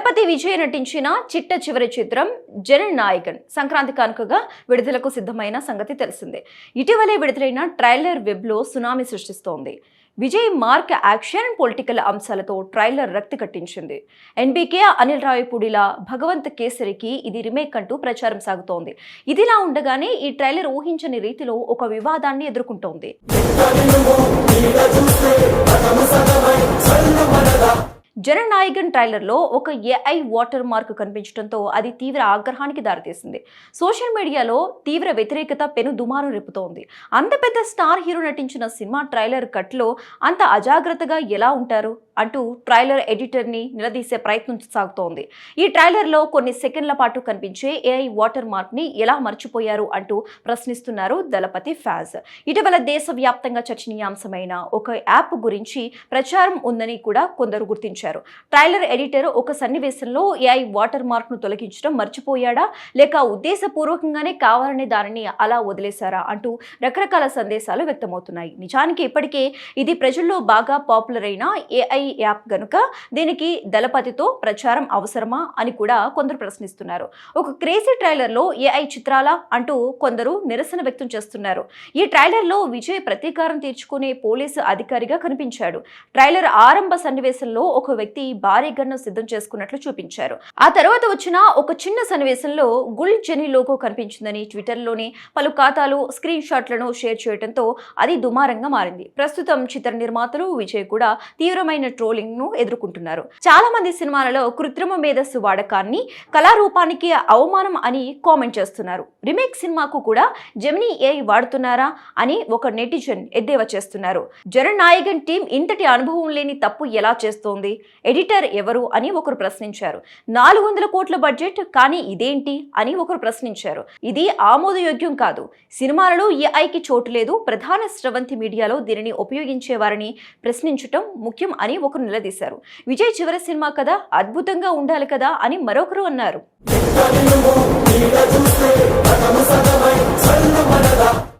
దళపతి విజయ్ నటించిన చిట్ట చివరి చిత్రం జననాయకన్ సంక్రాంతి కానుకగా విడుదలకు సిద్ధమైన సంగతి తెలిసిందే. ఇటీవలే విడుదలైన ట్రైలర్ వెబ్లో సునామీ సృష్టిస్తోంది. విజయ్ మార్క్ యాక్షన్ పొలిటికల్ అంశాలతో ట్రైలర్ రక్తి కట్టించింది. ఎన్బీకే అనిల్ రావిపూడిల భగవంత్ కేసరికి ఇది రీమేక్ అంటూ ప్రచారం సాగుతోంది. ఇదిలా ఉండగానే ఈ ట్రైలర్ ఊహించని రీతిలో ఒక వివాదాన్ని ఎదుర్కొంటోంది. జననాయకన్ ట్రైలర్లో ఒక ఏఐ వాటర్ మార్క్ కనిపించడంతో అది తీవ్ర ఆగ్రహానికి దారితీసింది. సోషల్ మీడియాలో తీవ్ర వ్యతిరేకత పెను దుమారం రేపుతోంది. అంత పెద్ద స్టార్ హీరో నటించిన సినిమా ట్రైలర్ కట్లో అంత అజాగ్రత్తగా ఎలా ఉంటారు అంటూ ట్రైలర్ ఎడిటర్ని నిలదీసే ప్రయత్నం సాగుతోంది. ఈ ట్రైలర్లో కొన్ని సెకండ్ల పాటు కనిపించే ఏఐ వాటర్ మార్క్ని ఎలా మర్చిపోయారు అంటూ ప్రశ్నిస్తున్నారు దళపతి ఫ్యాన్స్. ఇటీవల దేశవ్యాప్తంగా చర్చనీయాంశమైన ఒక యాప్ గురించి ప్రచారం ఉందని కూడా కొందరు గుర్తించారు. ట్రైలర్ ఎడిటర్ ఒక సన్నివేశంలో ఏఐ వాటర్ మార్క్ ను తొలగించడం మర్చిపోయాడా లేక ఉద్దేశపూర్వకంగానే కావాలనే దానిని అలా వదిలేశారా అంటూ రకరకాల సందేశాలు వ్యక్తమవుతున్నాయి. నిజానికి ఇప్పటికే ఇది ప్రజల్లో బాగా పాపులర్ అయిన ఏఐ యాప్ గనుక దీనికి దళపతితో ప్రచారం అవసరమా అని కూడా కొందరు ప్రశ్నిస్తున్నారు. ఒక క్రేజీ ట్రైలర్ లో ఏఐ చిత్రాలా అంటూ కొందరు నిరసన వ్యక్తం చేస్తున్నారు. ఈ ట్రైలర్ లో విజయ్ ప్రతీకారం తీర్చుకునే పోలీసు అధికారిగా కనిపించాడు. ట్రైలర్ ఆరంభ సన్నివేశంలో ఒక వ్యక్తి భారీ గన్ను సిద్ధం చేసుకున్నట్లు చూపించారు. ఆ తర్వాత వచ్చిన ఒక చిన్న సన్నివేశంలో గుల్ జెనీ లోగో కనిపించిందని ట్విట్టర్ లోని పలు ఖాతాలు స్క్రీన్ షాట్లను షేర్ చేయడంతో అది దుమారంగా మారింది. ప్రస్తుతం చిత్ర నిర్మాతలు విజయ్ కూడా తీవ్రమైన ట్రోలింగ్ ను ఎదుర్కొంటున్నారు. చాలా మంది సినిమాలలో కృత్రిమ మేధస్సు వాడకాన్ని కళారూపానికి అవమానం అని కామెంట్ చేస్తున్నారు. రీమేక్ సినిమాకు కూడా జెమినీ ఏఐ వాడుతున్నారా అని ఒక నెటిజన్ ఎద్దేవా చేస్తున్నారు. జననాయకన్ టీం ఇంతటి అనుభవం లేని తప్పు ఎలా చేస్తోంది, ఎడిటర్ ఎవరు అని ఒకరు ప్రశ్నించారు. 400 కోట్ల బడ్జెట్ కానీ ఇదేంటి అని ఒకరు ప్రశ్నించారు. ఇది ఆమోదయోగ్యం కాదు. సినిమాలలో ఏఐకి చోటు లేదు. ప్రధాన స్రవంతి మీడియాలో దీనిని ఉపయోగించేవారని ప్రశ్నించటం ముఖ్యం అని ఒకరు నిలదీశారు. విజయ్ చివరి సినిమా కదా, అద్భుతంగా ఉండాలి కదా అని మరొకరు అన్నారు.